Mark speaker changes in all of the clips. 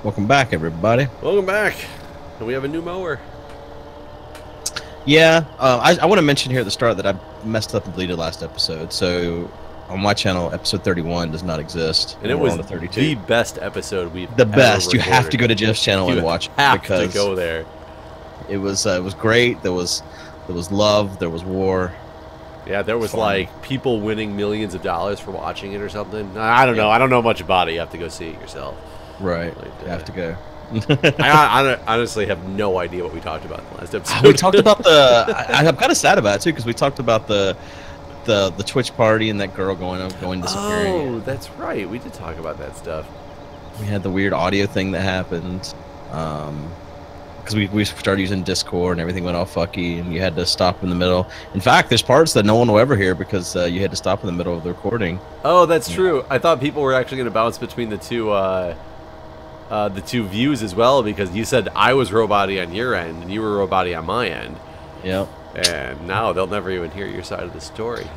Speaker 1: Welcome back, everybody.
Speaker 2: Welcome back. And we have a new mower.
Speaker 1: Yeah, I want to mention here at the start that I messed up and deleted last episode. So on my channel, episode 31 does not exist.
Speaker 2: And it was
Speaker 1: on the
Speaker 2: the best episode we've
Speaker 1: The best.
Speaker 2: ever
Speaker 1: You have to
Speaker 2: recorded.
Speaker 1: go to Jeff's channel and watch it
Speaker 2: have
Speaker 1: because
Speaker 2: to go there.
Speaker 1: it was great. There was love. There was war.
Speaker 2: Yeah, there was
Speaker 1: Fun.
Speaker 2: like people winning millions of dollars for watching it or something. I don't know. I don't know much about it. You have to go see it yourself.
Speaker 1: Right.
Speaker 2: Like,
Speaker 1: You have to go.
Speaker 2: I honestly have no idea what we talked about in the last episode.
Speaker 1: We talked about I'm kind of sad about it too because we talked about the Twitch party and that girl going disappearing.
Speaker 2: Oh, that's right. We did talk about that stuff.
Speaker 1: We had the weird audio thing that happened. Because we started using Discord and everything went all fucky and you had to stop in the middle. In fact, there's parts that no one will ever hear because you had to stop in the middle of the recording.
Speaker 2: Oh, that's true. I thought people were actually going to bounce between the two views as well, because you said I was roboty on your end and you were roboty on my end.
Speaker 1: Yep.
Speaker 2: And now they'll never even hear your side of the story.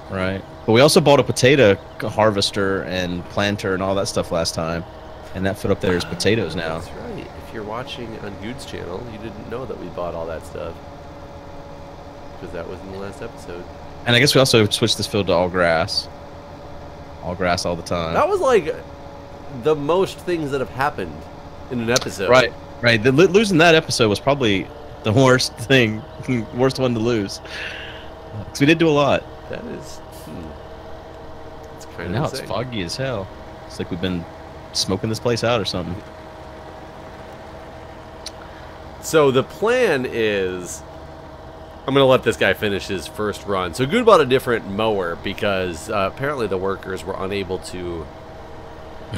Speaker 1: Right. But we also bought a potato harvester and planter and all that stuff last time. And that fit up there as potatoes now.
Speaker 2: That's right. If you're watching on Guude's channel, you didn't know that we bought all that stuff. Because that was in the last episode.
Speaker 1: And I guess we also switched this field to all grass. All grass all the time.
Speaker 2: That was like the most things that have happened in an episode.
Speaker 1: Right. Right. Losing that episode was probably the worst thing. Worst one to lose. Because we did do a lot.
Speaker 2: That is... It's kind of
Speaker 1: Now
Speaker 2: insane.
Speaker 1: it's foggy as hell. It's like we've been smoking this place out or something.
Speaker 2: So the plan is... I'm going to let this guy finish his first run. So Guude bought a different mower because apparently the workers were unable to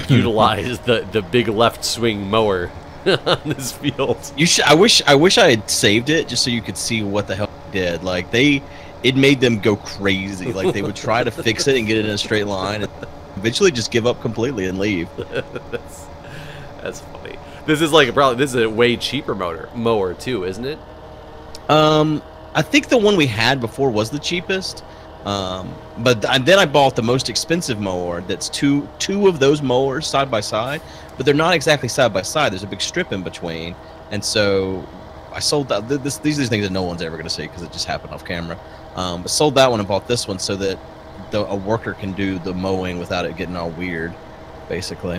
Speaker 2: utilize the big left swing mower on this field.
Speaker 1: I wish I had saved it just so you could see what the hell it did. Like it made them go crazy. Like they would try to fix it and get it in a straight line and eventually just give up completely and leave.
Speaker 2: That's funny. This is like this is a way cheaper mower too, isn't it?
Speaker 1: I think the one we had before was the cheapest. But then I bought the most expensive mower. That's two of those mowers side by side, but they're not exactly side by side. There's a big strip in between, and so I sold that. These are things that no one's ever going to see because it just happened off camera. But sold that one and bought this one so that a worker can do the mowing without it getting all weird, basically.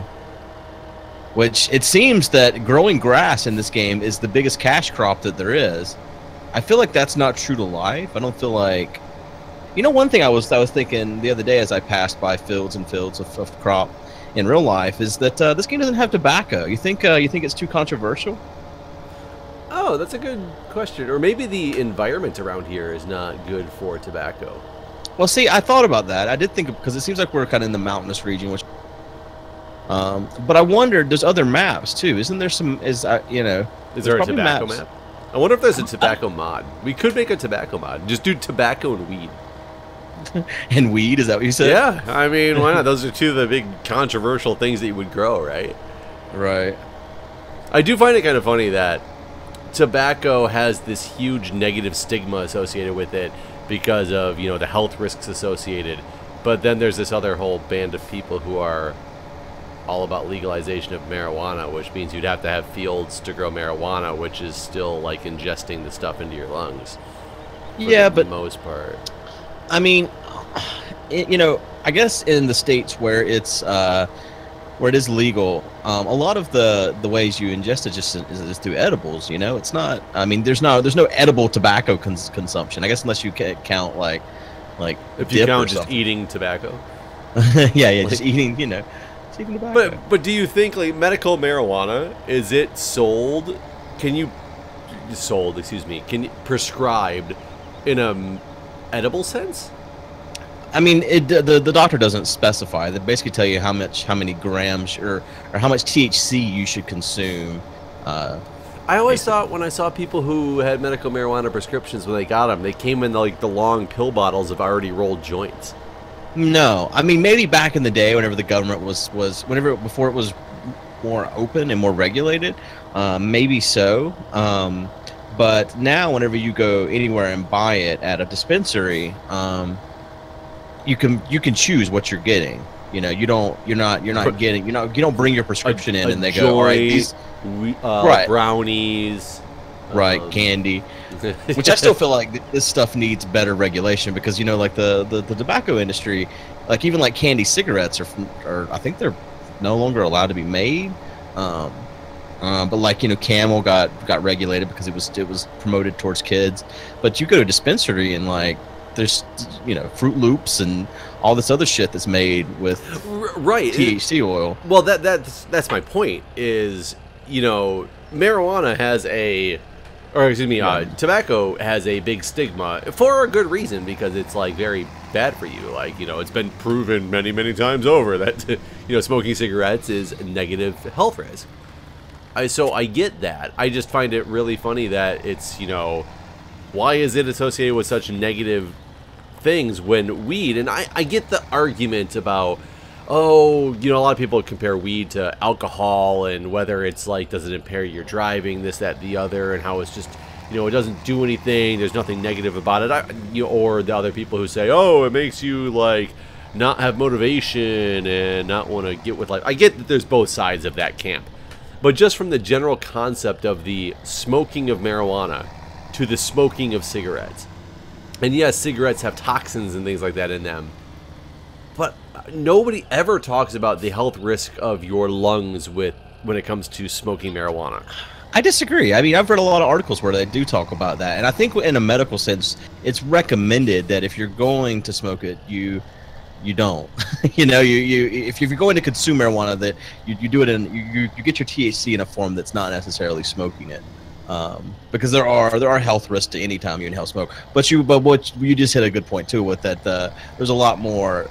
Speaker 1: Which it seems that growing grass in this game is the biggest cash crop that there is. I feel like that's not true to life. I don't feel like... You know, one thing I was thinking the other day as I passed by fields and fields of crop in real life is that this game doesn't have tobacco. You think it's too controversial?
Speaker 2: Oh, that's a good question. Or maybe the environment around here is not good for tobacco.
Speaker 1: Well, see, I thought about that. I did think, because it seems like we're kind of in the mountainous region, which... but I wondered, there's other maps, too. Isn't there some... Is there
Speaker 2: a tobacco map? I wonder if there's a tobacco mod. We could make a tobacco mod. Just do tobacco and weed.
Speaker 1: And weed, is that what you said?
Speaker 2: Yeah, I mean, why not? Those are two of the big controversial things that you would grow, right?
Speaker 1: Right.
Speaker 2: I do find it kind of funny that tobacco has this huge negative stigma associated with it because of, the health risks associated. But then there's this other whole band of people who are all about legalization of marijuana, which means you'd have to have fields to grow marijuana, which is still like ingesting the stuff into your lungs.
Speaker 1: Yeah, but
Speaker 2: for the most part.
Speaker 1: I mean, I guess in the states where it is legal, a lot of the ways you ingest it is through edibles. It's not. I mean, there's no edible tobacco consumption. I guess unless you count like
Speaker 2: if you count just eating tobacco.
Speaker 1: yeah, just eating. Just eating tobacco.
Speaker 2: But do you think like medical marijuana, is it sold? Can you prescribed in a edible sense?
Speaker 1: I mean, the doctor doesn't specify. They basically tell you how many grams or how much THC you should consume.
Speaker 2: I always thought when I saw people who had medical marijuana prescriptions when they got them, they came in like the long pill bottles of already rolled joints.
Speaker 1: No, I mean maybe back in the day, whenever the government before it was more open and more regulated, maybe so. But now, whenever you go anywhere and buy it at a dispensary, you can choose what you're getting. You don't bring your prescription in and they go, all right, these right.
Speaker 2: brownies,
Speaker 1: right, candy, which I still feel like this stuff needs better regulation because like the tobacco industry, like even like candy cigarettes are I think they're no longer allowed to be made. But like Camel got regulated because it was promoted towards kids. But you go to a dispensary and like there's Fruit Loops and all this other shit that's made with
Speaker 2: right
Speaker 1: THC oil.
Speaker 2: Well, that's my point. Is marijuana has tobacco has a big stigma for a good reason because it's like very bad for you. Like it's been proven many times over that smoking cigarettes is a negative health risk. So I get that. I just find it really funny that it's why is it associated with such negative things when weed, and I get the argument about, a lot of people compare weed to alcohol and whether it's like, does it impair your driving, this, that, the other, and how it's just, it doesn't do anything, there's nothing negative about it. Or the other people who say, it makes you like not have motivation and not want to get with life. I get that there's both sides of that camp. But just from the general concept of the smoking of marijuana to the smoking of cigarettes. And yes, cigarettes have toxins and things like that in them. But nobody ever talks about the health risk of your lungs when it comes to smoking marijuana.
Speaker 1: I disagree. I mean, I've read a lot of articles where they do talk about that. And I think in a medical sense, it's recommended that if you're going to smoke it, you don't. If you're going to consume marijuana, that you do it you get your THC in a form that's not necessarily smoking it. Because there are health risks to any time you inhale smoke. But what you just hit a good point too with that. There's a lot more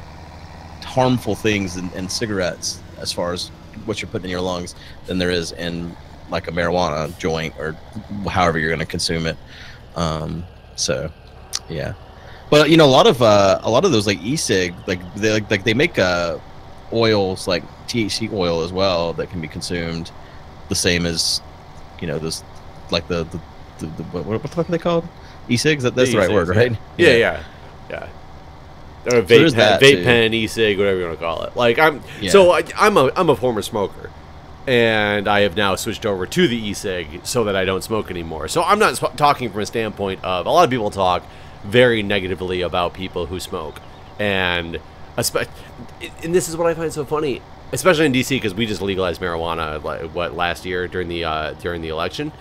Speaker 1: harmful things in cigarettes as far as what you're putting in your lungs than there is in like a marijuana joint or however you're going to consume it. So yeah, but a lot of those like e-cig, they make oils like THC oil as well that can be consumed the same as those like the what the fuck are they called? E-cigs? That's the right word, right?
Speaker 2: Yeah. Or vape pen, e-cig, whatever you want to call it. Like I'm a former smoker, and I have now switched over to the e-cig so that I don't smoke anymore. So I'm not talking from a standpoint of a lot of people talk very negatively about people who smoke, and this is what I find so funny, especially in DC because we just legalized marijuana last year during the election.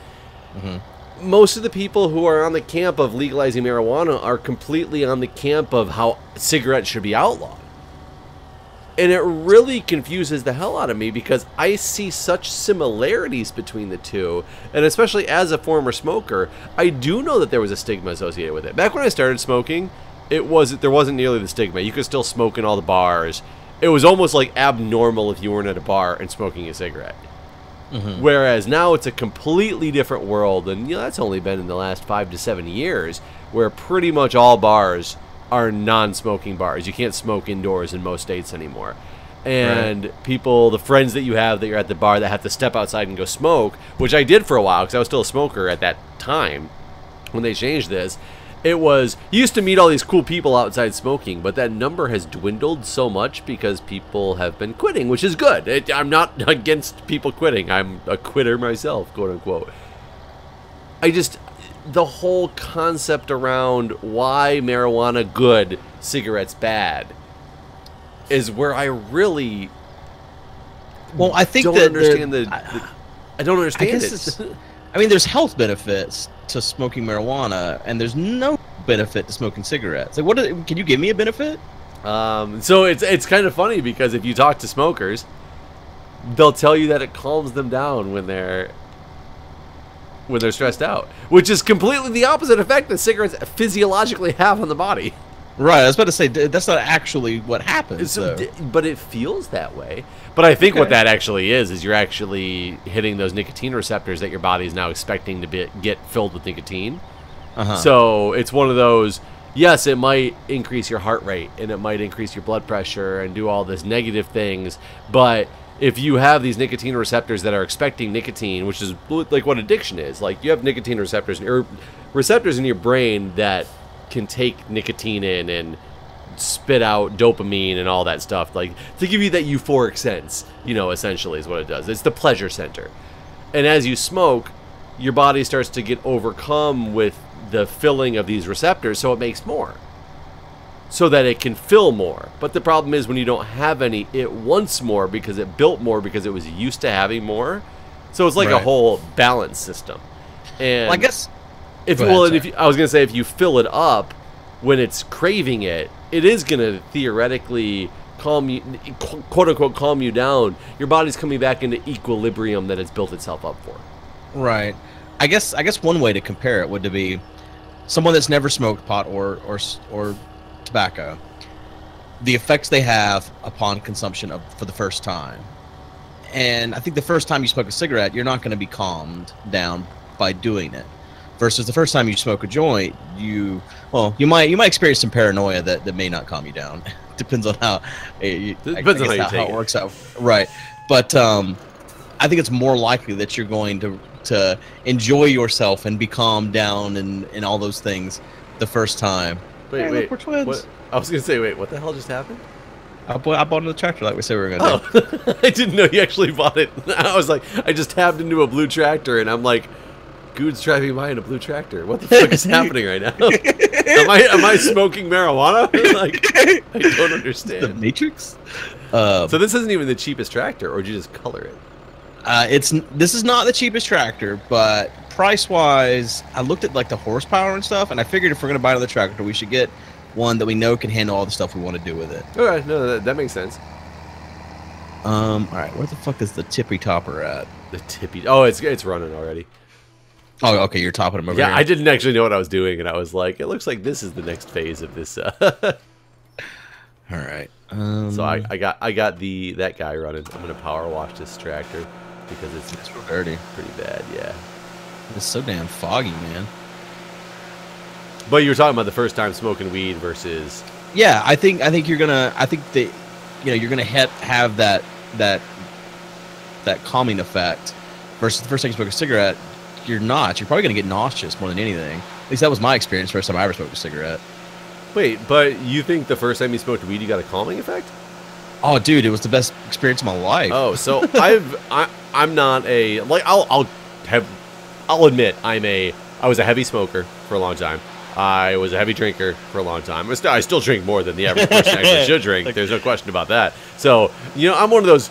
Speaker 2: Mm-hmm. Most of the people who are on the camp of legalizing marijuana are completely on the camp of how cigarettes should be outlawed. And it really confuses the hell out of me because I see such similarities between the two. And especially as a former smoker, I do know that there was a stigma associated with it. Back when I started smoking, there wasn't nearly the stigma. You could still smoke in all the bars. It was almost like abnormal if you weren't at a bar and smoking a cigarette. Mm-hmm. Whereas now it's a completely different world, and that's only been in the last 5 to 7 years, where pretty much all bars are non-smoking bars. You can't smoke indoors in most states anymore. And people, the friends that you have that you're at the bar that have to step outside and go smoke, which I did for a while because I was still a smoker at that time when they changed this. You used to meet all these cool people outside smoking, but that number has dwindled so much because people have been quitting, which is good. I'm not against people quitting. I'm a quitter myself, quote unquote. The whole concept around why marijuana good, cigarettes bad, is where I really
Speaker 1: I think
Speaker 2: don't understand I don't understand it.
Speaker 1: I mean, there's health benefits to smoking marijuana, and there's no benefit to smoking cigarettes. Like, can you give me a benefit?
Speaker 2: So it's kind of funny because if you talk to smokers, they'll tell you that it calms them down when they're stressed out, which is completely the opposite effect that cigarettes physiologically have on the body.
Speaker 1: Right, I was about to say that's not actually what happens.
Speaker 2: But it feels that way. But I think what that actually is you're actually hitting those nicotine receptors that your body is now expecting to get filled with nicotine. Uh-huh. So it's one of those, yes, it might increase your heart rate and it might increase your blood pressure and do all this negative things, but if you have these nicotine receptors that are expecting nicotine, which is like what addiction is, like you have nicotine receptors or receptors in your brain that can take nicotine in and spit out dopamine and all that stuff, like to give you that euphoric sense, you know, essentially is what it does. It's the pleasure center. And as you smoke, your body starts to get overcome with the filling of these receptors, so it makes more, so that it can fill more. But the problem is when you don't have any, it wants more because it built more because it was used to having more. So it's like a whole balance system. And
Speaker 1: well, I guess
Speaker 2: if I was gonna say, if you fill it up when it's craving it, it is gonna theoretically calm you, quote unquote, calm you down. Your body's coming back into equilibrium that it's built itself up for.
Speaker 1: Right. I guess one way to compare it would be someone that's never smoked pot or tobacco, the effects they have upon consumption for the first time. And I think the first time you smoke a cigarette, you're not going to be calmed down by doing it. Versus the first time you smoke a joint, you might experience some paranoia that may not calm you down. Depends on how
Speaker 2: Depends on how
Speaker 1: it works out. Right. But I think it's more likely that you're going to enjoy yourself and be calmed down and all those things the first time.
Speaker 2: Wait,
Speaker 1: look, we're twins.
Speaker 2: What? I was gonna say, wait, what the hell just happened?
Speaker 1: I bought another tractor like we said we were gonna do.
Speaker 2: Oh, I didn't know you actually bought it. I was like, I just tapped into a blue tractor, and I'm like, Guude's driving by in a blue tractor. What the fuck is happening right now? Am I smoking marijuana? Like, I don't understand.
Speaker 1: The Matrix.
Speaker 2: So this isn't even the cheapest tractor, or did you just color it?
Speaker 1: This is not the cheapest tractor, but price-wise, I looked at like the horsepower and stuff, and I figured if we're gonna buy another tractor, we should get one that we know can handle all the stuff we want to do with it.
Speaker 2: All right, no, that makes sense.
Speaker 1: All right, where the fuck is the tippy topper at?
Speaker 2: The tippy. Oh, it's running already.
Speaker 1: Oh, okay, you're topping them over here.
Speaker 2: Yeah, I didn't actually know what I was doing, and I was like, it looks like this is the next phase of this.
Speaker 1: All right.
Speaker 2: So I got that guy running. I'm gonna power wash this tractor because it's
Speaker 1: real dirty,
Speaker 2: pretty bad. Yeah.
Speaker 1: It's so damn foggy, man.
Speaker 2: But you were talking about the first time smoking weed versus.
Speaker 1: Yeah, I think you're gonna. I think that you're gonna have that calming effect versus the first time you smoke a cigarette. You're not. You're probably gonna get nauseous more than anything. At least that was my experience. First time I ever smoked a cigarette.
Speaker 2: Wait, but you think the first time you smoked weed, you got a calming effect?
Speaker 1: Oh, dude, it was the best experience of my life.
Speaker 2: Oh, so I'm not a like I'll admit I was a heavy smoker for a long time. I was a heavy drinker for a long time. I still drink more than the average person actually should drink. There's no question about that. So, I'm one of those,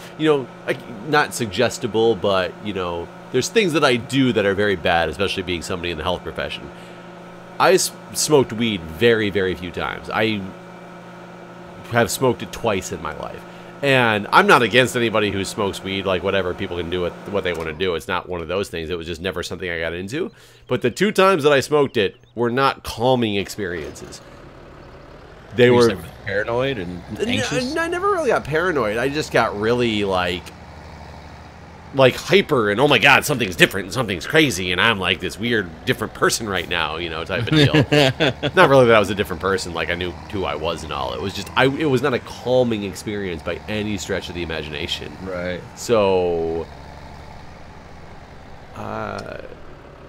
Speaker 2: not suggestible, but, there's things that I do that are very bad, especially being somebody in the health profession. I smoked weed very, very few times. I have smoked it twice in my life. And I'm not against anybody who smokes weed, like whatever, people can do what they want to do. It's not one of those things. It was just never something I got into. But the 2 times that I smoked it were not calming experiences. They were
Speaker 1: paranoid and anxious?
Speaker 2: I never really got paranoid. I just got really like hyper and oh my god, something's different and something's crazy and I'm like this weird different person right now, type of deal. Not really that I was a different person, like I knew who I was and all. It was just it was not a calming experience by any stretch of the imagination.
Speaker 1: Right.
Speaker 2: So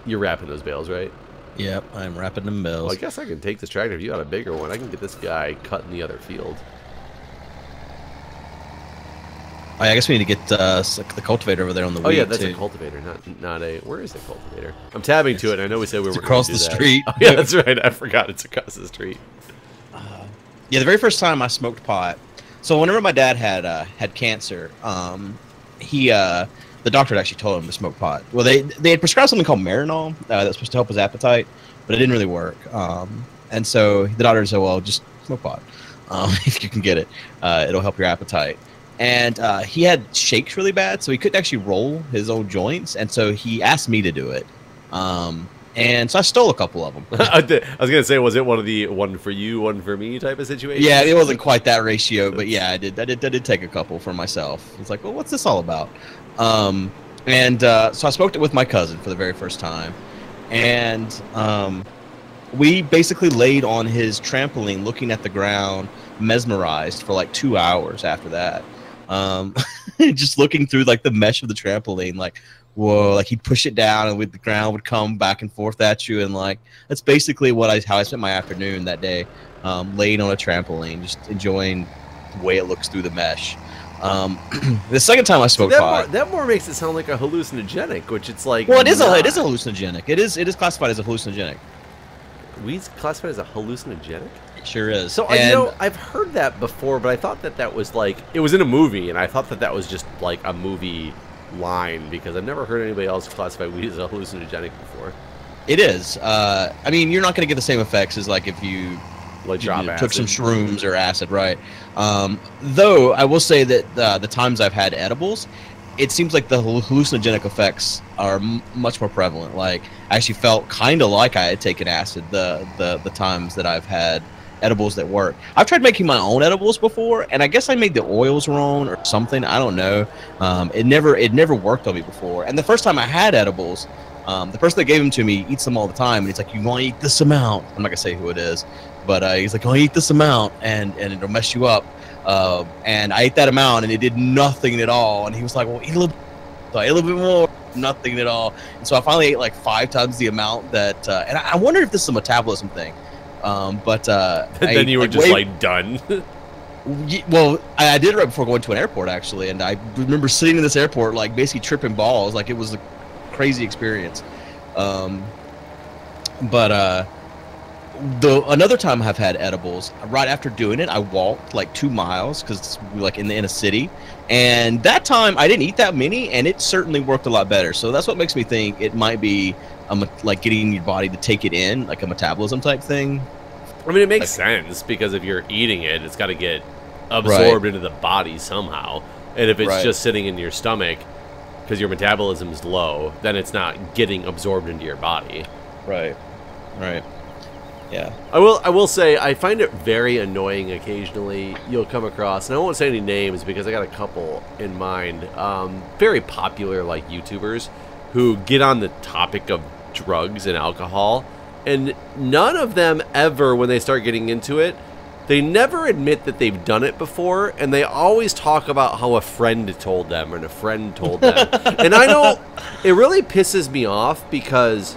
Speaker 2: you're wrapping those bales, right?
Speaker 1: Yep, I'm wrapping them bales.
Speaker 2: Well, I guess I can take this tractor. If you got a bigger one, I can get this guy cut in the other field.
Speaker 1: I guess we need to get the cultivator over there on the weed.
Speaker 2: Oh yeah, that's
Speaker 1: too.
Speaker 2: a cultivator, not a. Where is the cultivator? I'm tabbing to it. I know we said we were
Speaker 1: across the street.
Speaker 2: Oh, yeah, that's right. I forgot it's across the street.
Speaker 1: Yeah, the very first time I smoked pot. So whenever my dad had cancer, the doctor had actually told him to smoke pot. Well, they had prescribed something called Marinol that's supposed to help his appetite, but it didn't really work. And so the doctor said, "Well, just smoke pot if you can get it. It'll help your appetite." And he had shakes really bad, so he couldn't actually roll his own joints, and so he asked me to do it. And so I stole a couple of them.
Speaker 2: I was gonna say, was it one of the one for you, one for me type of situation?
Speaker 1: Yeah, it wasn't quite that ratio, but yeah, I did take a couple for myself. It's like, well, what's this all about? So I smoked it with my cousin for the very first time, and we basically laid on his trampoline, looking at the ground, mesmerized for like 2 hours after that. just looking through like the mesh of the trampoline, like whoa, like he'd push it down and with the ground would come back and forth at you, and like that's basically how I spent my afternoon that day, laying on a trampoline, just enjoying the way it looks through the mesh. The second time I smoked pot,
Speaker 2: that more makes it sound like a hallucinogenic, which it's like.
Speaker 1: Well, it is a hallucinogenic. It is classified as a hallucinogenic.
Speaker 2: Weed's classified as a hallucinogenic?
Speaker 1: It sure is.
Speaker 2: So, you know, I've heard that before, but I thought that was like, it was in a movie, and I thought that was just like a movie line, because I've never heard anybody else classify weed as a hallucinogenic before.
Speaker 1: It is. I mean, you're not going to get the same effects as like if you
Speaker 2: like
Speaker 1: took some shrooms or acid, right? Though I will say that the times I've had edibles, it seems like the hallucinogenic effects are much more prevalent. Like, I actually felt kind of like I had taken acid the times that I've had edibles that work. I've tried making my own edibles before, and I guess I made the oils wrong or something. I don't know. It never worked on me before. And the first time I had edibles, the person that gave them to me eats them all the time, and he's like, "You want to eat this amount?" I'm not gonna say who it is, but he's like, "Oh, eat this amount, and it'll mess you up." And I ate that amount, and it did nothing at all. And he was like, "Well, eat a little." So I ate a little bit more, nothing at all. And so I finally ate like 5 times the amount that. And I wonder if this is a metabolism thing. But
Speaker 2: then you were just like done.
Speaker 1: Well, I did it right before going to an airport actually, and I remember sitting in this airport like basically tripping balls, like it was a crazy experience. Another time I've had edibles, right after doing it, I walked like 2 miles because we like in a city, and that time I didn't eat that many, and it certainly worked a lot better. So that's what makes me think it might be like getting your body to take it in, like a metabolism type thing.
Speaker 2: I mean, it makes sense because if you're eating it, it's got to get absorbed into the body somehow, and if it's just sitting in your stomach because your metabolism is low, then it's not getting absorbed into your body.
Speaker 1: Right. Yeah.
Speaker 2: I will say I find it very annoying occasionally. You'll come across, and I won't say any names because I got a couple in mind, very popular like YouTubers who get on the topic of drugs and alcohol, and none of them ever, when they start getting into it, they never admit that they've done it before, and they always talk about how a friend told them and a friend told them. And I know it really pisses me off because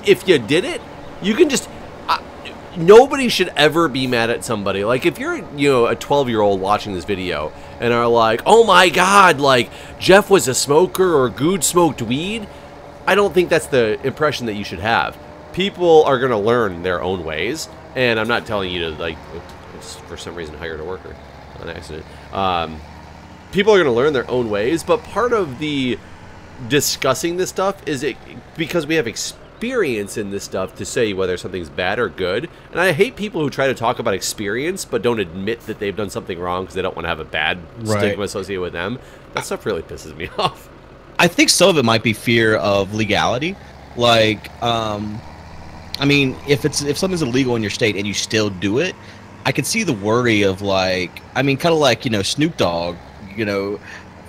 Speaker 2: if you did it, you can just... nobody should ever be mad at somebody. Like, if you're, a 12-year-old watching this video and are like, oh my god, like, Jeff was a smoker or Guude smoked weed, I don't think that's the impression that you should have. People are going to learn their own ways, and I'm not telling you to, like, for some reason hired a worker on accident. People are going to learn their own ways, but part of the discussing this stuff is because we have experience in this stuff to say whether something's bad or good. And I hate people who try to talk about experience but don't admit that they've done something wrong because they don't want to have a bad stigma associated with them. That stuff really pisses me off.
Speaker 1: I think some of it might be fear of legality. Like, I mean, if something's illegal in your state and you still do it, I could see the worry of like, I mean, kind of like, Snoop Dogg,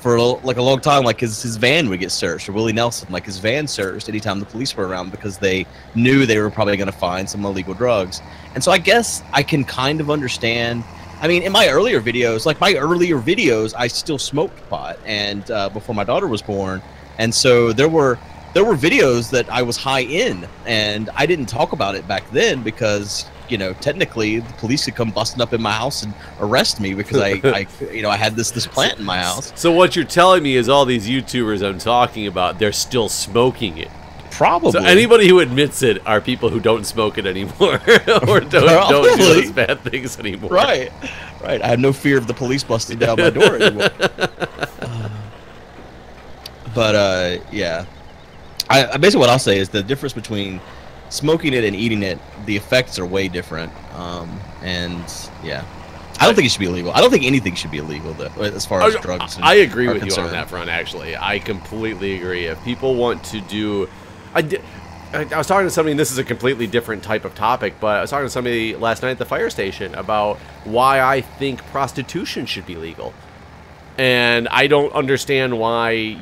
Speaker 1: for a long time, like his van would get searched, or Willie Nelson, like his van searched anytime the police were around because they knew they were probably going to find some illegal drugs. And so I guess I can kind of understand. I mean, in my earlier videos, I still smoked pot, and before my daughter was born, and so there were videos that I was high in, and I didn't talk about it back then because technically the police could come busting up in my house and arrest me because I had this plant in my house.
Speaker 2: So what you're telling me is all these YouTubers I'm talking about, they're still smoking it.
Speaker 1: Probably.
Speaker 2: So anybody who admits it are people who don't smoke it anymore or don't do those bad things anymore.
Speaker 1: Right. I have no fear of the police busting down my door anymore. Yeah. I basically what I'll say is the difference between smoking it and eating it, the effects are way different. And yeah, I don't think it should be illegal. I don't think anything should be illegal though, as far as drugs.
Speaker 2: I agree with you on that front. Actually, I completely agree. If people want to do, I was talking to somebody, and this is a completely different type of topic, but I was talking to somebody last night at the fire station about why I think prostitution should be legal. And I don't understand why,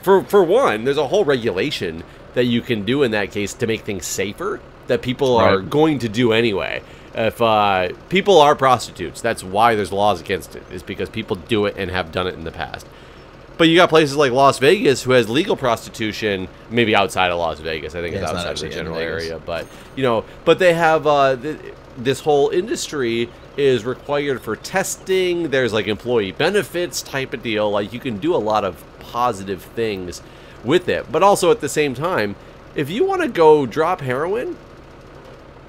Speaker 2: for one, there's a whole regulation that you can do in that case to make things safer that people are going to do anyway. If people are prostitutes, that's why there's laws against it, is because people do it and have done it in the past. But you got places like Las Vegas who has legal prostitution, maybe outside of Las Vegas. I think it's outside of the general area. But, you know, but they have this whole industry is required for testing. There's like employee benefits type of deal. Like you can do a lot of positive things with it. But also at the same time, if you want to go drop heroin,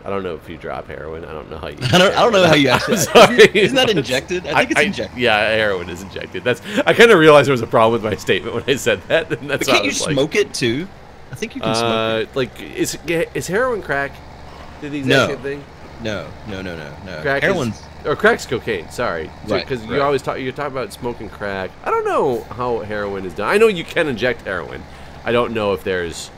Speaker 2: I don't know if you drop heroin. I don't know how you. I
Speaker 1: don't know how you actually.
Speaker 2: Sorry.
Speaker 1: Isn't that injected? I think it's injected.
Speaker 2: Yeah, heroin is injected. I kind of realized there was a problem with my statement when I said that. And that's
Speaker 1: but can't you smoke it too? I think you can smoke it.
Speaker 2: Like, is heroin crack the exact same thing?
Speaker 1: No.
Speaker 2: Crack crack's cocaine. Sorry, because
Speaker 1: right.
Speaker 2: you're talking about smoking crack. I don't know how heroin is done. I know you can inject heroin. I don't know if there's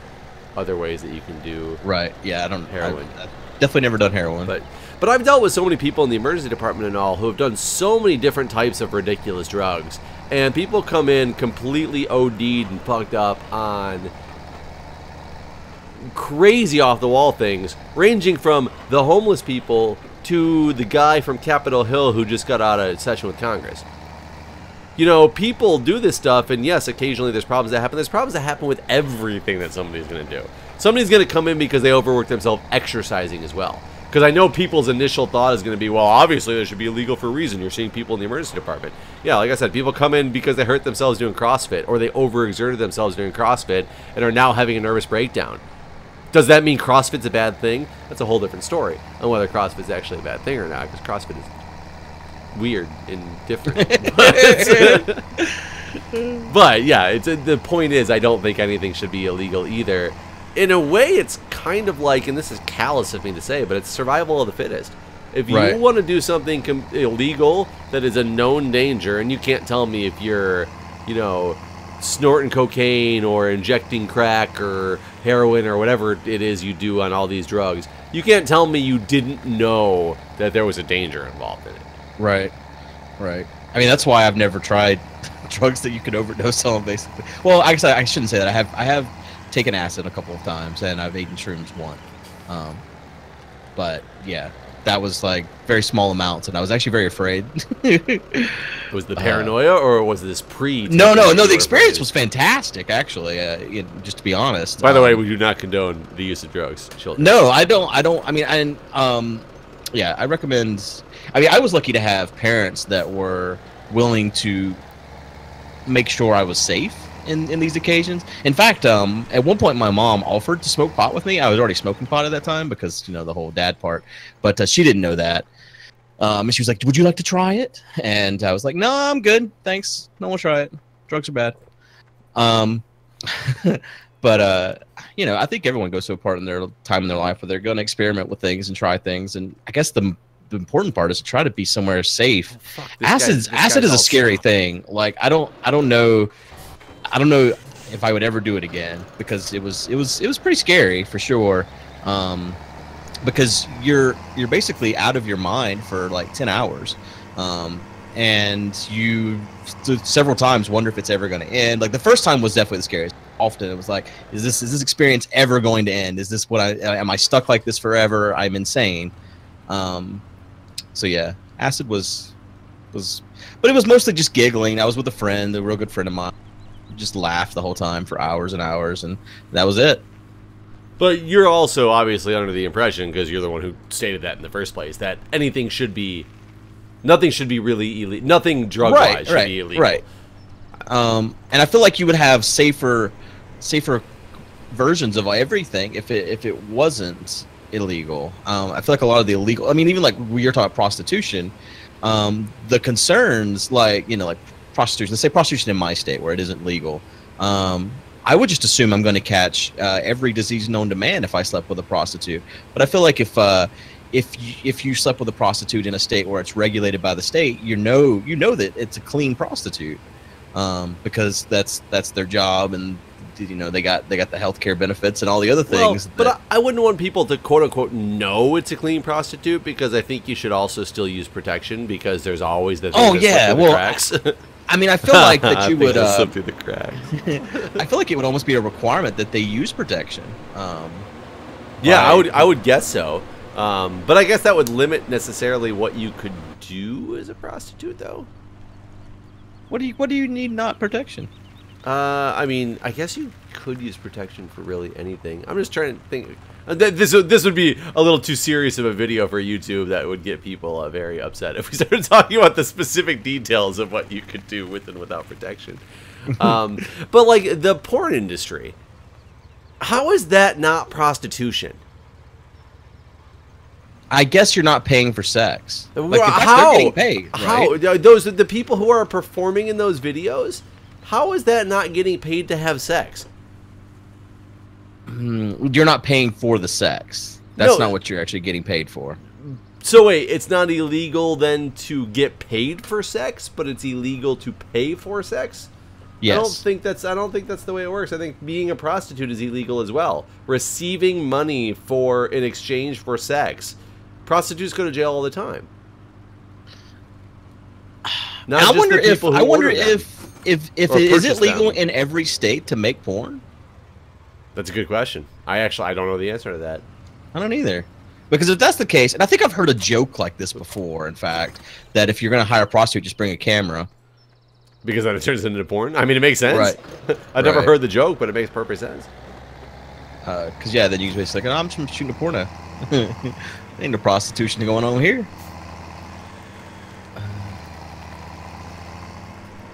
Speaker 2: other ways that you can do.
Speaker 1: Right. Yeah, I don't
Speaker 2: heroin.
Speaker 1: I've definitely never done heroin.
Speaker 2: But I've dealt with so many people in the emergency department and all who have done so many different types of ridiculous drugs, and people come in completely OD'd and fucked up on crazy off-the-wall things, ranging from the homeless people to the guy from Capitol Hill who just got out of session with Congress. You know, people do this stuff, and yes, occasionally there's problems that happen. There's problems that happen with everything that somebody's going to do. Somebody's going to come in because they overwork themselves exercising as well. Because I know people's initial thought is going to be, well, obviously this should be illegal for a reason. You're seeing people in the emergency department. Yeah, like I said, people come in because they hurt themselves doing CrossFit, or they overexerted themselves doing CrossFit and are now having a nervous breakdown. Does that mean CrossFit's a bad thing? That's a whole different story on whether CrossFit's actually a bad thing or not, because CrossFit is weird and different. But yeah, the point is, I don't think anything should be illegal either. In a way, it's kind of like, and this is callous of me to say, but it's survival of the fittest. If you want to do something illegal that is a known danger, and you can't tell me if you're, you know, snorting cocaine or injecting crack or heroin or whatever it is you do on all these drugs, you can't tell me you didn't know that there was a danger involved in it.
Speaker 1: Right. I mean, that's why I've never tried drugs that you could overdose on, basically. Well, I shouldn't say that. I have taken acid a couple of times, and I've eaten shrooms once. But yeah, that was like very small amounts, and I was actually very afraid.
Speaker 2: Was the paranoia, or was this
Speaker 1: No. The experience was fantastic, actually. Just to be honest.
Speaker 2: By the way, we do not condone the use of drugs, children.
Speaker 1: No, I don't. I mean, yeah, I recommend. I mean, I was lucky to have parents that were willing to make sure I was safe in these occasions. In fact, at one point my mom offered to smoke pot with me. I was already smoking pot at that time because, you know, the whole dad part, but she didn't know that. And she was like, would you like to try it? And I was like, no, I'm good, thanks, no one try it, drugs are bad. But you know, I think everyone goes to a part in their time in their life where they're going to experiment with things and try things, and I guess the important part is to try to be somewhere safe. Acid is a scary thing. Like I don't know if I would ever do it again, because it was pretty scary for sure. Because you're basically out of your mind for like 10 hours. And you several times wonder if it's ever going to end. Like the first time was definitely the scariest. Often it was like, is this experience ever going to end? Is this am I stuck like this forever? I'm insane. So yeah, acid was, but it was mostly just giggling. I was with a friend, a real good friend of mine. Just laughed the whole time for hours and hours, and that was it.
Speaker 2: But you're also obviously under the impression, because you're the one who stated that in the first place, that nothing should be really illegal. Nothing drug-wise should be illegal. Right.
Speaker 1: And I feel like you would have safer versions of everything if it wasn't illegal. I feel like a lot of the illegal, I mean, even like you're talking about prostitution, the concerns, like, you know, like prostitution, let's say prostitution in my state where it isn't legal, I would just assume I'm going to catch every disease known to man if I slept with a prostitute. But I feel like if you slept with a prostitute in a state where it's regulated by the state, you know that it's a clean prostitute, because that's their job, and you know they got the healthcare benefits and all the other things.
Speaker 2: Well, but I wouldn't want people to quote unquote know it's a clean prostitute, because I think you should also still use protection, because there's always the thing the cracks.
Speaker 1: I mean, I feel like that you would
Speaker 2: slip through the cracks.
Speaker 1: I feel like it would almost be a requirement that they use protection.
Speaker 2: Yeah, I would guess so. But I guess that would limit necessarily what you could do as a prostitute, though.
Speaker 1: What do you need not protection?
Speaker 2: I mean, I guess you could use protection for really anything. I'm just trying to think. This would be a little too serious of a video for YouTube. That would get people very upset if we started talking about the specific details of what you could do with and without protection. But like the porn industry, how is that not prostitution?
Speaker 1: I guess you're not paying for sex. Like,
Speaker 2: How?
Speaker 1: They're getting paid, right?
Speaker 2: How? Those the people who are performing in those videos. How is that not getting paid to have sex?
Speaker 1: You're not paying for the sex. That's not what you're actually getting paid for.
Speaker 2: So wait, it's not illegal then to get paid for sex, but it's illegal to pay for sex?
Speaker 1: Yes.
Speaker 2: I don't think that's the way it works. I think being a prostitute is illegal as well. Receiving money in exchange for sex. Prostitutes go to jail all the time.
Speaker 1: I wonder if is it legal in every state to make porn?
Speaker 2: That's a good question. I don't know the answer to that.
Speaker 1: I don't either. Because if that's the case, and I think I've heard a joke like this before, in fact, that if you're going to hire a prostitute, just bring a camera.
Speaker 2: Because then it turns into porn? I mean, it makes sense.
Speaker 1: Right.
Speaker 2: I've never heard the joke, but it makes perfect sense.
Speaker 1: Because, yeah, then you just like, oh, I'm just shooting a porno. Ain't no prostitution going on here.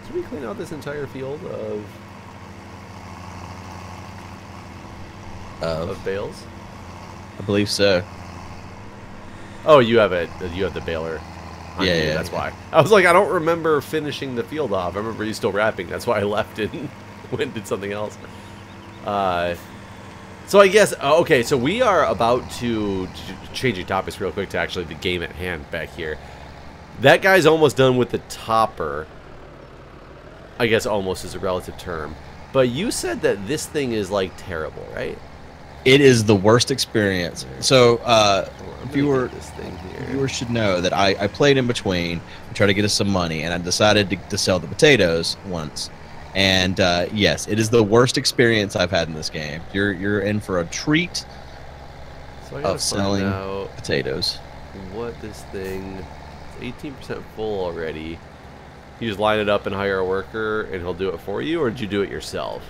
Speaker 2: Did we clean out this entire field of bales?
Speaker 1: I believe so.
Speaker 2: Oh, you have the baler.
Speaker 1: Yeah,
Speaker 2: that's why. I was like, I don't remember finishing the field off. I remember you still wrapping. That's why I left it and went and did something else. So I guess, okay, so we are about to changing topics real quick to actually the game at hand back here. That guy's almost done with the topper. I guess almost is a relative term. But you said that this thing is like terrible, right?
Speaker 1: It is the worst experience. So, viewers should know that I played in between to try to get us some money, and I decided to sell the potatoes once. And yes, it is the worst experience I've had in this game. You're in for a treat of selling potatoes.
Speaker 2: What this thing? 18% full already. You just line it up and hire a worker, and he'll do it for you, or did you do it yourself?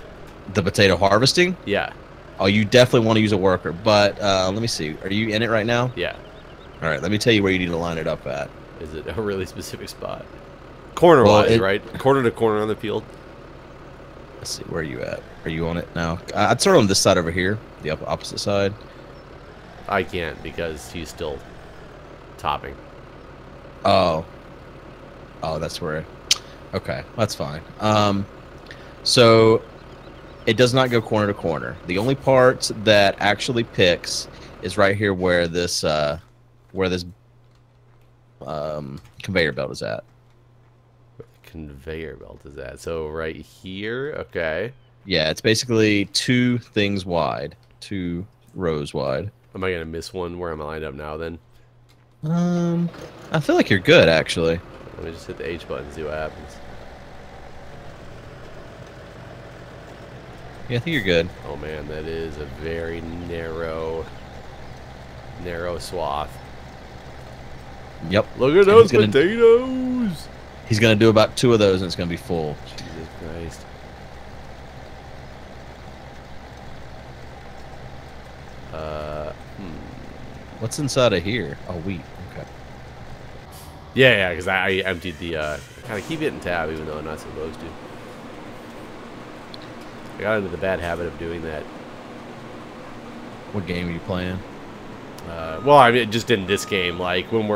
Speaker 1: The potato harvesting?
Speaker 2: Yeah.
Speaker 1: Oh, you definitely want to use a worker, but let me see. Are you in it right now?
Speaker 2: Yeah.
Speaker 1: All right, let me tell you where you need to line it up at.
Speaker 2: Is it a really specific spot? Corner-wise, right? Corner to corner on the field?
Speaker 1: Let's see, where are you at? Are you on it now? I'd start on this side over here, the opposite side.
Speaker 2: I can't because he's still topping.
Speaker 1: Oh. Oh, that's where... Okay, that's fine. So... It does not go corner to corner. The only part that actually picks is right here where this conveyor belt is at.
Speaker 2: Conveyor belt is at. So right here, okay.
Speaker 1: Yeah, it's basically 2 things wide, 2 rows wide.
Speaker 2: Am I gonna miss one where I'm lined up now then?
Speaker 1: I feel like you're good actually.
Speaker 2: Let me just hit the H button and see what happens.
Speaker 1: Yeah, I think you're good.
Speaker 2: Oh man, that is a very narrow swath.
Speaker 1: Yep.
Speaker 2: Look at those potatoes!
Speaker 1: He's gonna do about 2 of those and it's gonna be full.
Speaker 2: Jesus Christ.
Speaker 1: What's inside of here? Oh, wheat. Okay.
Speaker 2: Yeah, because I emptied the, I kind of keep hitting tab even though I'm not supposed to. I got into the bad habit of doing that.
Speaker 1: What game are you playing?
Speaker 2: Well, I mean, just in this game, like when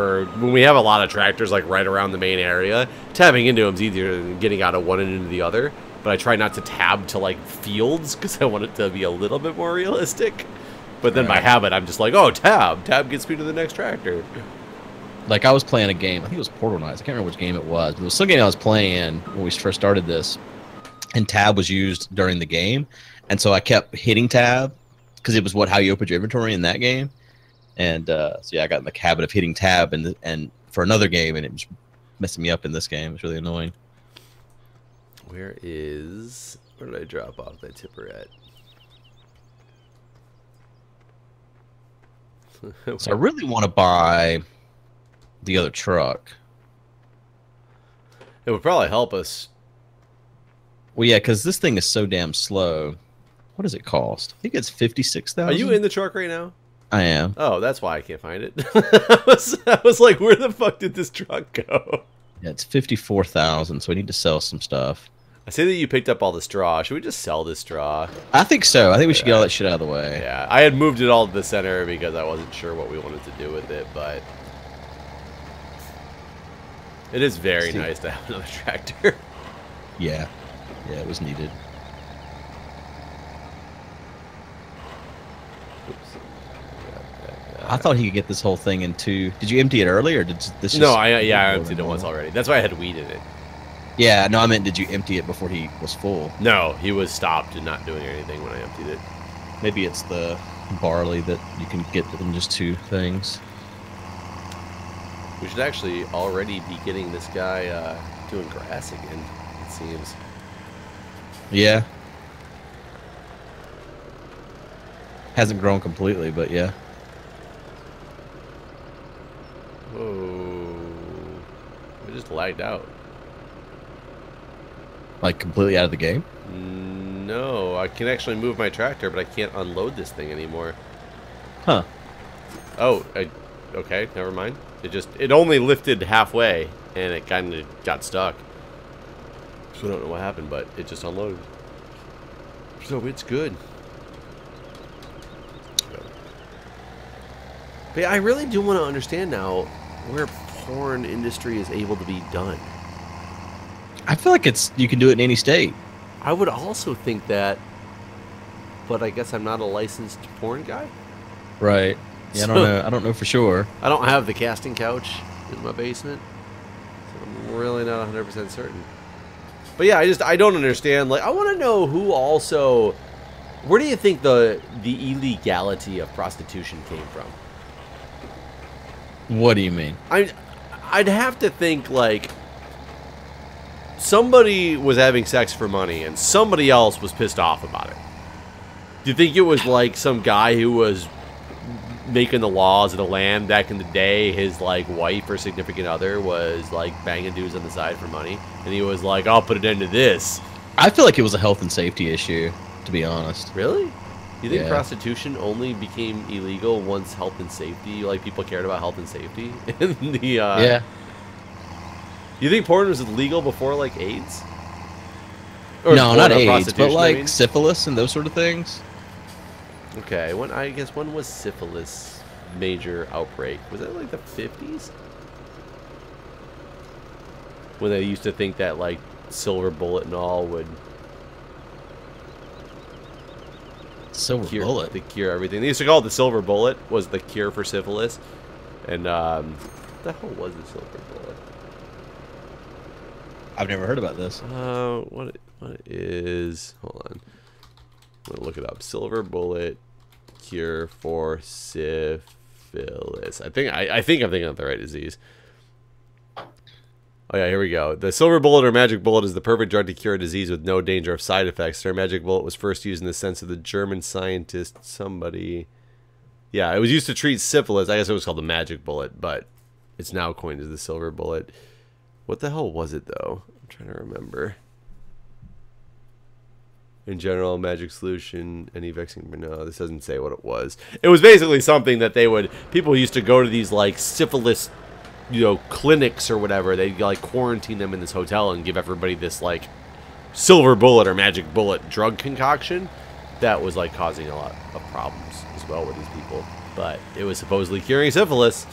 Speaker 2: we have a lot of tractors like right around the main area, tabbing into them is easier than getting out of one and into the other. But I try not to tab to like fields because I want it to be a little bit more realistic. But then by habit, I'm just like, oh, tab gets me to the next tractor.
Speaker 1: Like I was playing a game. I think it was Portal Knights. I can't remember which game it was. But it was some game I was playing when we first started this. And tab was used during the game, and so I kept hitting tab because it was how you opened your inventory in that game. And so yeah, I got in the habit of hitting tab and for another game, and it was messing me up in this game. It's really annoying.
Speaker 2: Where did I drop off that tipper at?
Speaker 1: So I really want to buy the other truck.
Speaker 2: It would probably help us.
Speaker 1: Well, yeah, because this thing is so damn slow. What does it cost? I think it's 56,000.
Speaker 2: Are you in the truck right now?
Speaker 1: I am.
Speaker 2: Oh, that's why I can't find it. I was like, where the fuck did this truck go?
Speaker 1: Yeah, it's 54,000, so we need to sell some stuff.
Speaker 2: I say that you picked up all the straw. Should we just sell this straw?
Speaker 1: I think so. I think we should get all that shit out of the way.
Speaker 2: Yeah, I had moved it all to the center because I wasn't sure what we wanted to do with it, but it is very nice to have another tractor.
Speaker 1: Yeah. Yeah, it was needed. I thought he could get this whole thing into. Did you empty it early, or did this?
Speaker 2: No, I emptied it once already. That's why I had weed in it.
Speaker 1: Yeah, no, I meant did you empty it before he was full?
Speaker 2: No, he was stopped and not doing anything when I emptied it.
Speaker 1: Maybe it's the barley that you can get in just 2 things.
Speaker 2: We should actually already be getting this guy doing grass again, it seems.
Speaker 1: Yeah. Hasn't grown completely, but yeah.
Speaker 2: Whoa. We just lagged out.
Speaker 1: Like completely out of the game?
Speaker 2: No, I can actually move my tractor, but I can't unload this thing anymore.
Speaker 1: Huh.
Speaker 2: Oh, okay, never mind. It only lifted halfway, and it kind of got stuck. So I don't know what happened, but it just unloaded. So it's good. But yeah, I really do want to understand now where porn industry is able to be done.
Speaker 1: I feel like you can do it in any state.
Speaker 2: I would also think that, but I guess I'm not a licensed porn guy.
Speaker 1: Right. Yeah, I don't know. I don't know for sure.
Speaker 2: I don't have the casting couch in my basement, so I'm really not 100% certain. But yeah, I don't understand. Like, I want to know who also. Where do you think the illegality of prostitution came from?
Speaker 1: What do you mean?
Speaker 2: I'd have to think like somebody was having sex for money and somebody else was pissed off about it. Do you think it was like some guy who was making the laws of the land back in the day? His like wife or significant other was like banging dudes on the side for money, and he was like, "I'll put an end to this."
Speaker 1: I feel like it was a health and safety issue, to be honest.
Speaker 2: Really? You think
Speaker 1: Yeah.
Speaker 2: prostitution only became illegal once health and safety, like people cared about health and safety? In the
Speaker 1: Yeah.
Speaker 2: You think porn was legal before like AIDS? Or
Speaker 1: No,
Speaker 2: porn
Speaker 1: not
Speaker 2: or
Speaker 1: AIDS, but
Speaker 2: prostitution,
Speaker 1: like
Speaker 2: I mean?
Speaker 1: syphilis and those sort of things.
Speaker 2: Okay, when was syphilis major outbreak? Was that like the 50s? When they used to think that like silver bullet and all would
Speaker 1: Silver bullet.
Speaker 2: to cure everything. They used to call it the silver bullet was the cure for syphilis. And what the hell was the silver bullet?
Speaker 1: I've never heard about this.
Speaker 2: What is? Hold on. I'm gonna look it up. Silver bullet cure for syphilis. I think I'm thinking of the right disease. Oh yeah, here we go. The silver bullet or magic bullet is the perfect drug to cure a disease with no danger of side effects. Their magic bullet was first used in the sense of the German scientist Yeah, it was used to treat syphilis. I guess it was called the magic bullet, but it's now coined as the silver bullet. What the hell was it though? I'm trying to remember. In general, magic solution, any vexing, but no, this doesn't say what it was. It was basically something that people used to go to these like syphilis, clinics or whatever. They'd like quarantine them in this hotel and give everybody this like silver bullet or magic bullet drug concoction that was like causing a lot of problems as well with these people. But it was supposedly curing syphilis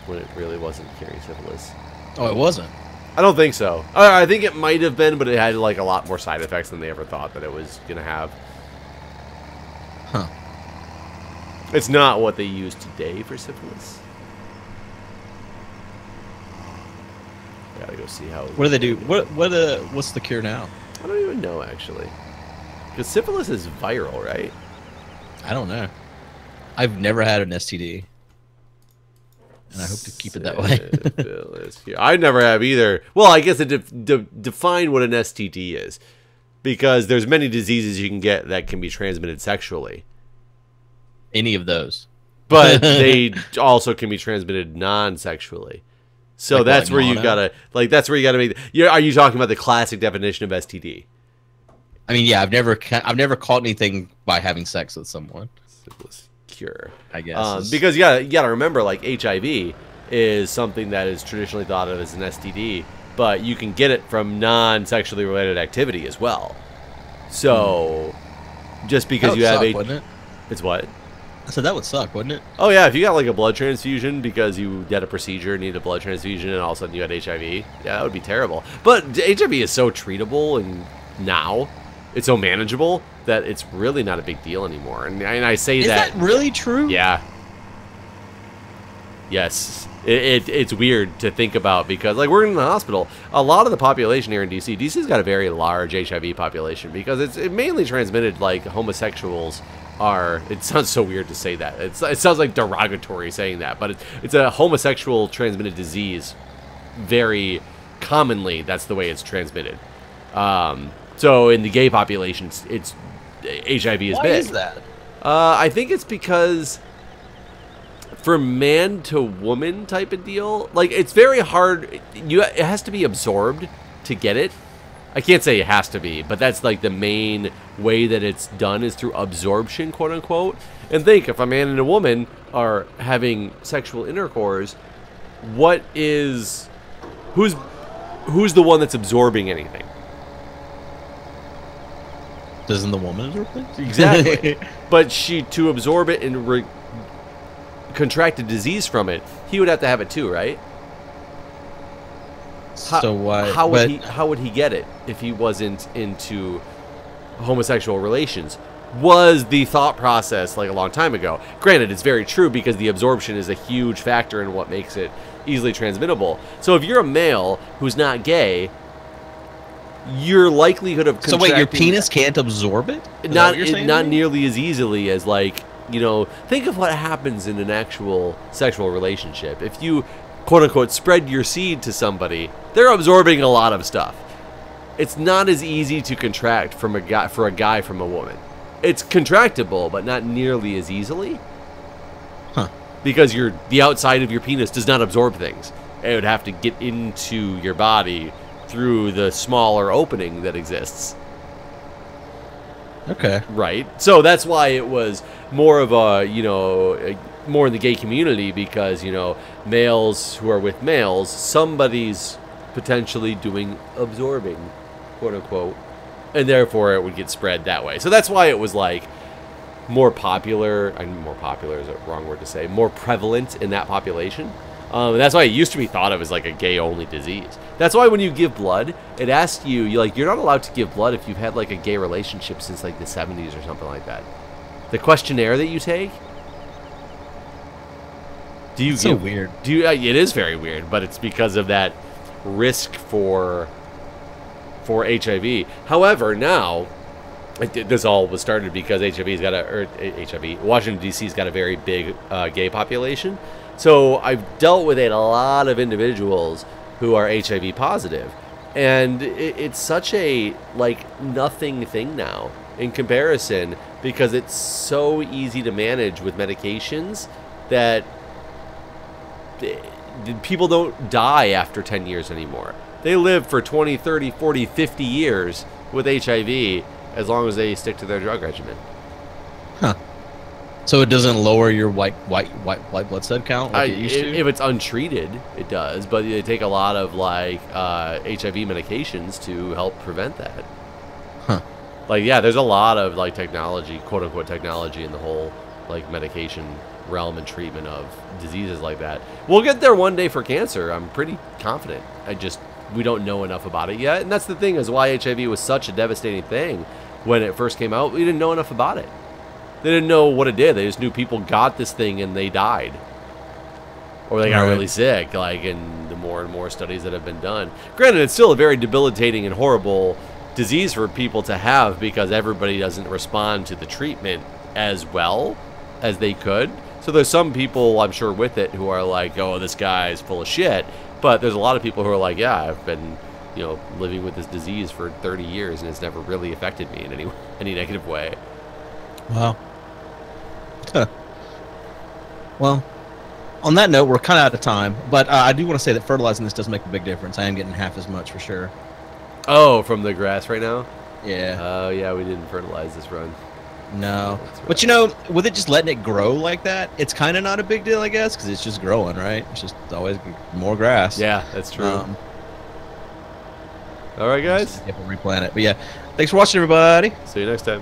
Speaker 2: when it really wasn't curing syphilis.
Speaker 1: Oh, it wasn't.
Speaker 2: I don't think so. I think it might have been, but it had like a lot more side effects than they ever thought that it was gonna have.
Speaker 1: Huh.
Speaker 2: It's not what they use today for syphilis. I gotta go see how.
Speaker 1: What do they do? What's the cure now?
Speaker 2: I don't even know actually. Because syphilis is viral, right?
Speaker 1: I don't know. I've never had an STD. And I hope to keep it that way.
Speaker 2: Syphilis. Yeah, I never have either. Well, I guess it define what an STD is. Because there's many diseases you can get that can be transmitted sexually.
Speaker 1: Any of those.
Speaker 2: but they also can be transmitted non-sexually. So
Speaker 1: Like
Speaker 2: that's
Speaker 1: what,
Speaker 2: where you
Speaker 1: mono?
Speaker 2: gotta that's where you gotta make. Are you talking about the classic definition of STD?
Speaker 1: I mean, yeah, I've never caught anything by having sex with someone.
Speaker 2: Syphilis cure,
Speaker 1: I guess
Speaker 2: because you gotta remember, like, HIV is something that is traditionally thought of as an STD, but you can get it from non-sexually related activity as well. So just because you have
Speaker 1: wouldn't it?
Speaker 2: it's what?
Speaker 1: I said that would suck, wouldn't it?
Speaker 2: Oh yeah, if you got like a blood transfusion because you had a procedure, needed a blood transfusion, and all of a sudden you had HIV, yeah, that would be terrible. But HIV is so treatable, and now it's so manageable that it's really not a big deal anymore. And I say
Speaker 1: Is that really true?
Speaker 2: yeah. Yes. It's weird to think about because, like, we're in the hospital. A lot of the population here in DC, DC's got a very large HIV population because it's mainly transmitted, like, homosexuals are. It sounds so weird to say that. It sounds like derogatory saying that, but it's a homosexual transmitted disease. Very commonly, that's the way it's transmitted. So in the gay population, it's HIV is
Speaker 1: Why
Speaker 2: big.
Speaker 1: is that?
Speaker 2: I think it's because for man to woman type of deal, like, it's very hard. It has to be absorbed to get it. I can't say it has to be, but that's like the main way that it's done is through absorption, quote unquote. And think, if a man and a woman are having sexual intercourse, who's the one that's absorbing anything?
Speaker 1: Doesn't the woman absorb things?
Speaker 2: Exactly. But to absorb it and contract a disease from it, he would have to have it too, right?
Speaker 1: So why?
Speaker 2: How would he get it if he wasn't into homosexual relations? Was the thought process like a long time ago? Granted, it's very true because the absorption is a huge factor in what makes it easily transmittable. So if you're a male who's not gay, your likelihood of
Speaker 1: So wait, your penis can't absorb it? Is that what you're saying
Speaker 2: not
Speaker 1: to me?
Speaker 2: nearly as easily as, like, think of what happens in an actual sexual relationship. If you, quote unquote, spread your seed to somebody, they're absorbing a lot of stuff. It's not as easy to contract for a guy from a woman. It's contractable, but not nearly as easily.
Speaker 1: Huh.
Speaker 2: Because the outside of your penis does not absorb things. It would have to get into your body through the smaller opening that exists.
Speaker 1: Okay.
Speaker 2: Right. So that's why it was more of more in the gay community because, males who are with males, somebody's potentially doing absorbing, quote unquote, and therefore it would get spread that way. So that's why it was like more popular, and more popular is a wrong word to say, more prevalent in that population. And that's why it used to be thought of as like a gay-only disease. That's why when you give blood, it asks you're not allowed to give blood if you've had like a gay relationship since like the 70s or something like that. The questionnaire that you take.
Speaker 1: So weird.
Speaker 2: It is very weird, but it's because of that risk for HIV. However, now this all was started because Washington D.C.'s got a very big gay population. So I've dealt with a lot of individuals who are HIV positive, and it's such a nothing thing now in comparison because it's so easy to manage with medications that people don't die after 10 years anymore. They live for 20, 30, 40, 50 years with HIV as long as they stick to their drug regimen.
Speaker 1: Huh. So it doesn't lower your white blood cell count like it used to?
Speaker 2: If it's untreated, it does, but they take a lot of HIV medications to help prevent that.
Speaker 1: Huh.
Speaker 2: There's a lot of technology, quote unquote technology, in the whole medication realm and treatment of diseases like that. We'll get there one day for cancer. I'm pretty confident. We don't know enough about it yet, and that's the thing is why HIV was such a devastating thing when it first came out. We didn't know enough about it. They didn't know what it did. They just knew people got this thing and they died. Or they got really sick, in the more and more studies that have been done. Granted, it's still a very debilitating and horrible disease for people to have because everybody doesn't respond to the treatment as well as they could. So there's some people, I'm sure, with it who are like, oh, this guy's full of shit. But there's a lot of people who are like, yeah, I've been, living with this disease for 30 years and it's never really affected me in any negative way.
Speaker 1: Wow. Huh. Well, on that note, we're kind of out of time, but I do want to say that fertilizing this does make a big difference. I am getting half as much for sure.
Speaker 2: Oh, from the grass right now?
Speaker 1: Yeah.
Speaker 2: Oh, yeah, we didn't fertilize this run.
Speaker 1: No. But, you know, with it just letting it grow like that, it's kind of not a big deal, I guess, because it's just growing, right? It's just always more grass.
Speaker 2: Yeah, that's true. All right, guys.
Speaker 1: You have to replant it. But, yeah, thanks for watching, everybody.
Speaker 2: See you next time.